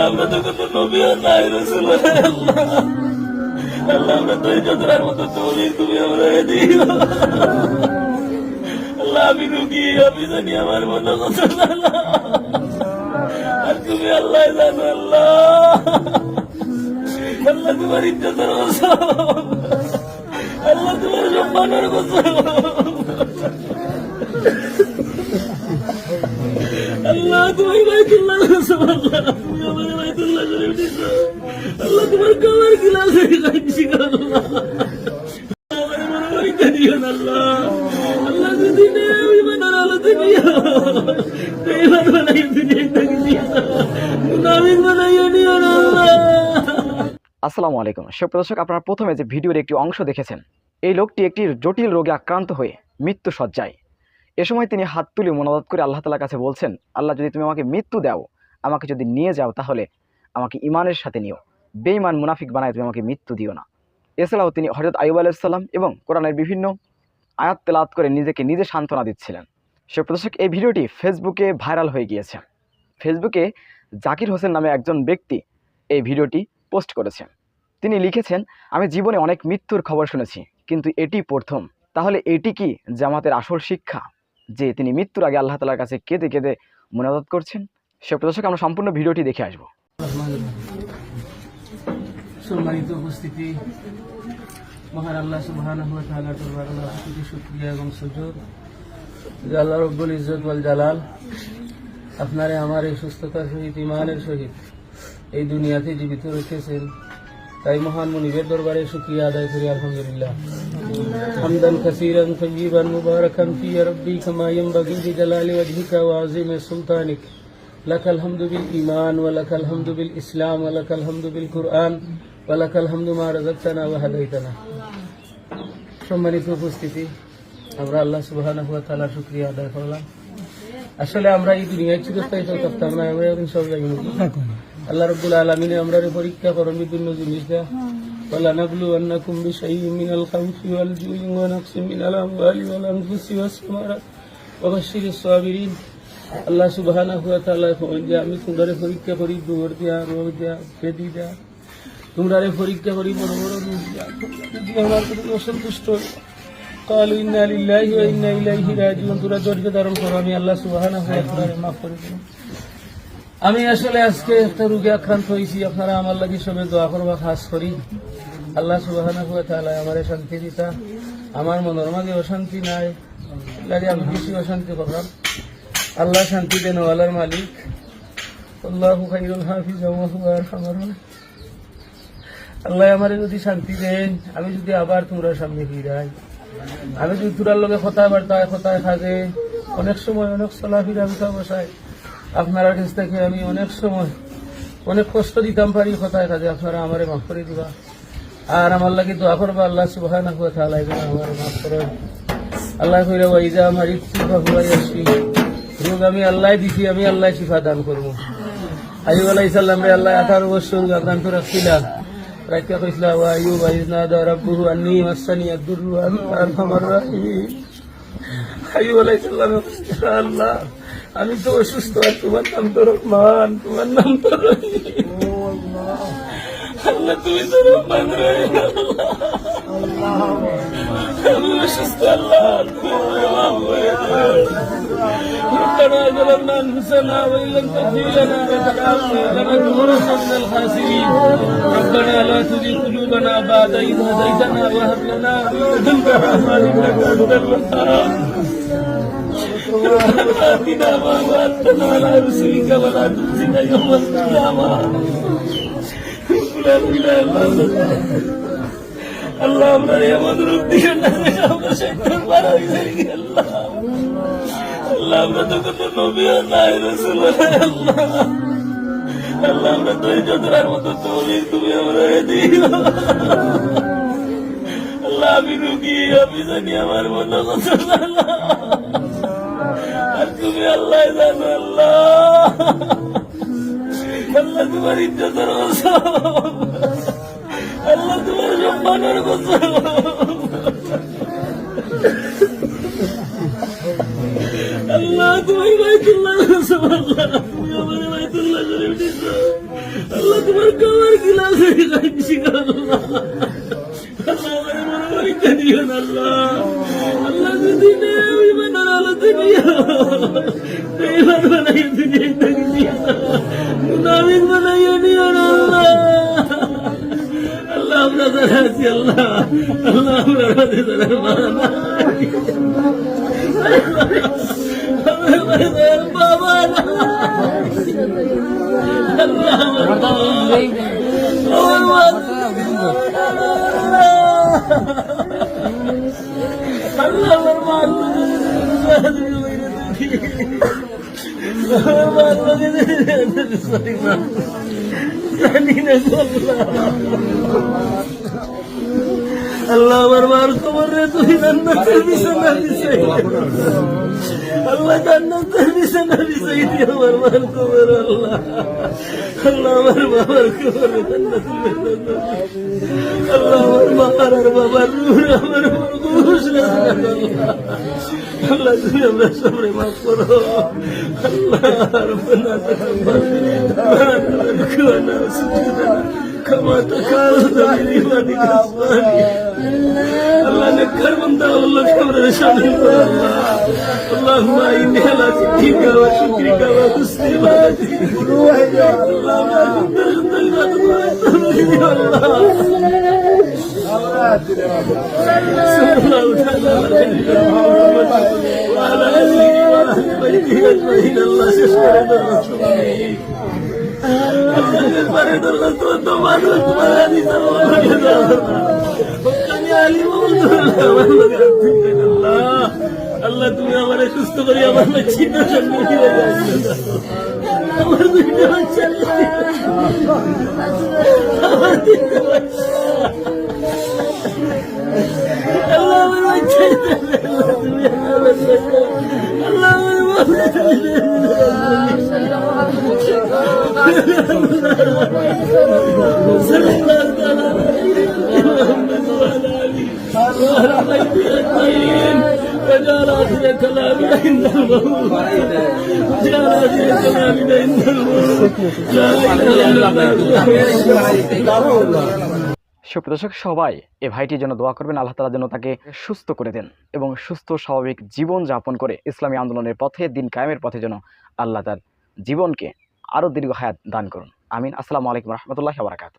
আমরা তো কোনো নবী নাই রাসূল আল্লাহ আমরা ধৈর্য ধরার মতো তৌফিক তুমি আমরা দিও আল্লাহ আমি রুগী আমি জানি আমার মনে কথা আর তুমি আল্লাহ জানো আল্লাহ আল্লাহ তোমার ইজ্জতের কসম আল্লাহ তোমার সম্মানের কসম আল্লাহ তুমি বাইতুল্লাহ কসম আল্লাহ তুমি আমার বাইতুল্লাহ শরীফ দিছো আল্লাহ তোমার কবর গিলাস গাইছি আল্লাহ আমার মনে হইতে দিও আল্লাহ আল্লাহ যদি নেই মনের আলোতে দিও বেঈমান বানাইয়া দুনিয়ায় থাকি দিও মুনাফিক বানাইয়া দিও আল্লাহ। আসসালামু আলাইকুম সুপ্রিয় দর্শক, আপনারা প্রথমে যে ভিডিওর একটি অংশ দেখেছেন, এই লোকটি একটি জটিল রোগে আক্রান্ত হয়ে মৃত্যু শয্যায়। এ সময় তিনি হাত তুলে মোনাজাত করে আল্লাহ তাআলার কাছে বলছেন, আল্লাহ যদি তুমি আমাকে মৃত্যু দাও, আমাকে যদি নিয়ে যাও, তাহলে আমাকে ইমানের সাথে নিও, বেঈমান মুনাফিক বানায় তুমি আমাকে মৃত্যু দিও না। এছাড়াও তিনি হযরত আইয়ুব আলাইহিস সালাম এবং কোরআনের বিভিন্ন আয়াত তেলাওয়াত করে নিজেকে নিজে সান্ত্বনা দিচ্ছিলেন। সুপ্রিয় দর্শক, এই ভিডিওটি ফেসবুকে ভাইরাল হয়ে গিয়েছে। ফেসবুকে জাকির হোসেন নামে একজন ব্যক্তি এই ভিডিওটি পোস্ট করেছেন। তিনি লিখেছেন, আমি জীবনে অনেক মৃত্যুর খবর শুনেছি, কিন্তু এটি প্রথম। তাহলে এটি কি জামাতের আসল শিক্ষা, যে তিনি মৃত্যুর আগে আল্লাহ তাআলার কাছে কেঁদে কেঁদে মোনাজাত করছেন? সুপ্রিয় দর্শক, আমরা সম্পূর্ণ ভিডিওটি দেখে আসব। সম্মানিত উপস্থিতি, মহান আল্লাহ সুবহানাহু ওয়া তাআলার দরবারে লাখো শুকরিয়া এবং সুজুদ যে আল্লাহ রব্বুল ইজ্জত ওয়াল জালাল আপনারে আমার এই সুস্থতার সহিত ইমানের সহিত এই দুনিয়াতে জীবিত রেখেছেন। তাই মহান মুনিবের দরবারে শুকরিয়া আদায় করি আলহামদুলিল্লাহ। হামদান কাসীরান তাইয়িবান মুবারাকান ফি ইয়া রাব্বি কামা ইয়ানবাগি লিজালালি ওয়াজহিকা ওয়া আযীমি সুলতানিক। লাকাল হামদু বিল ঈমান ওয়া লাকাল হামদু বিল ইসলাম ওয়া লাকাল হামদু বিল কুরআন ওয়া লাকাল হামদু মা রাযাকতানা ওয়া হাদাইতানা। সম্মানিত উপস্থিতি, আমরা আল্লাহ সুবহানাহু ওয়া তাআলার শুকরিয়া আদায় করলাম। আসলে আমরা এই দুনিয়ায় চিরস্থায়ী থাকতাম না, আমরা এখন সব জায়গায় আল্লাহ রাব্বুল আলামিন আমরা পরীক্ষা করেন বিভিন্ন জিনিস দেয়া। ওয়ালা নাবলুওয়ান্নাকুম বিশাইইন মিনাল খাউফি ওয়াল জুই ওয়া নাকসিম মিনাল আমওয়ালি ওয়াল আনফুসি ওয়াস সামারাত ওয়া বাশশিরিস সাবিরিন। আল্লাহ সুবহানাহু ওয়া তাআলা যে আমি তোমাদের পরীক্ষা করি, দৌড় দেয়া, রোগ দেয়া, বেদি দেয়া, তোমরা পরীক্ষা করি, বড় বড় রোগ দেয়া, যদি আমার প্রতি অসন্তুষ্ট ক্বালু ইন্না লিল্লাহি ওয়া ইন্না ইলাইহি রাজিউন, তোমরা ধৈর্য ধারণ করো, আমি আল্লাহ সুবহানাহু ওয়া তাআলা মাফ করে দেব। আমি আসলে আজকে একটা রোগে আক্রান্ত হয়েছি, আপনারা আমার লাগি সবে দোয়া করবা। খাস করি আল্লাহ সুবহানাহু ওয়া তাআলা আমারে শান্তি দিতা। আমার মনের মাঝে অশান্তি নাই, লাগে আমি বেশি অশান্তি করলাম। আল্লাহ শান্তি দেন ওয়ালার মালিক, আল্লাহু খায়রুল হাফিজা ওয়া হুয়া আরহামুর রাহিম। আল্লাহ আমারে যদি শান্তি দেন, আমি যদি আবার তোমরা সামনে ফিরাই, আমি যদি তোরার লগে কথায় বার্তায় কথায় থাকে, অনেক সময় অনেক চলাফেরা উঠা বসায় আপনার কাছ থেকে আমি অনেক সময় অনেক কষ্ট দিতাম পারি কথায় কাজে, আপনারা আমারে মাফ করে দিবা। আর আমার লাগি দোয়া করবা আল্লাহ সুবহানাহু ওয়া তাআলা আমারে মাফ করেন। আল্লাহ কইরা ওয়াইজা মারিতু ফাহুয়া ইয়াশফি, রোগ আমি আল্লাহ দিছি, আমি আল্লাহ শিফা দান করবো। আইয়ুব আলাইহিস সালাম রে আল্লাহ 18 বছর আক্রান্ত রাখছিলেন, রাখা কইছিল ওয়া আইয়ুব ইজনাদা রাব্বুহু আন্নী মাসানি আদ-দুররু ওয়া আনতা আরহামুর রাহিমিন। আইয়ুব আলাইহিস সালাম, আল্লাহ আমি তো অসুস্থ, আর তোমার নাম তো রহমান, তোমার নাম তো রহিম। আল্লাহ তুমি তো রহমান রহিম, আমি অসুস্থ, আল্লাহ ربنا ظلمنا انفسنا وان لم تغفر لنا وترحمنا لنكونن من الخاسرين. ربنا لا تزغ قلوبنا بعد إذ هديتنا وهب لنا من لدنك رحمة إنك أنت الوهاب. آتنا ما وعدتنا على رسلك ولا تخزنا يوم القيامة. لا إله إلا أنت আল্লাহ আমরা এমন রূপ দিও না যে আমরা শয়তান মারা হয়ে আল্লাহ। আল্লাহ আমরা তো কোনো নবী নাই, রাসূল নাই, আল্লাহ আমরা ধৈর্য ধরার মতো তৌফিক তুমি আমরা দিও আল্লাহ। আমি রুগী, আমি জানি আমার মনে কথা আর তুমি আল্লাহ জানো আল্লাহ। আল্লাহ তোমার ইজ্জতের কসম, আল্লাহ তোমার সম্মানের কথা আল্লাহ তোমার বাইতুল্লাহ আল্লাহ তুমি আমার বাইতুল্লাহ শরীফ দিছো আল্লাহ তোমার কবর গিলা খাইছি আল্লাহ আল্লাহ আমার মনে পরীক্ষা দিও না আল্লাহ আল্লাহ যদি ইমানের আলোতে নিও ইমান বানাইয়া দুনিয়ায় থাকি দিও না মুনাফিক বানাইয়া নিও না আল্লাহ আল্লাহ আমরা যারা আছি আল্লাহ আল্লাহ আমরা রাতে যারা মারা না বাবা না আল্লাহ আমার বাবা আল্লাহ আমার মা জানি না আল্লাহ আমার মার খবর রে তুই জান্নাতের বিছানা দিছে আল্লাহ জান্নাতের বিছানা দিছে আমার মার খবর আল্লাহ আল্লাহ আমার বাবার খবর জান্নাতের বিছানা আল্লাহ আমার মার আর বাবার নূর আমার ঘুষ আল্লাহ তুমি আমরা সবরে মাফ করো আল্লাহ রব্বানা তাকাব্বাল كما تكالت من عبادك الصالحين الله نكر من دعوة الله كبر شامل الله اللهم إني على ذكرك وشكرك وحسن عبادتك اللهم أنت يا الله صلى الله تعالى على محمد وعلى آله وأهل بيته أجمعين الله يشكر الرسول আল্লাহ তুমি আমার সুস্থ করি আমার চিন্তা আমার দুইটা বাচ্চা আল্লাহ আমার বাচ্চা তুমি আল্লাহ আমার وجعل آخر كلامي عند الموت وجعل آخر كلامي عند الموت لا إله إلا الله সুপ্রিয় দর্শক সবাই এই ভাইটির জন্য দোয়া করবেন আল্লাহ তাআলা যেন তাকে সুস্থ করে দেন এবং সুস্থ স্বাভাবিক জীবন যাপন করে ইসলামী আন্দোলনের পথে দিন কায়েমের পথে যেন আল্লাহ তার জীবনকে আরও দীর্ঘ হায়াত দান করুন আমিন। আসসালামু আলাইকুম রহমতুল্লাহি ওয়া বারাকাতুহু।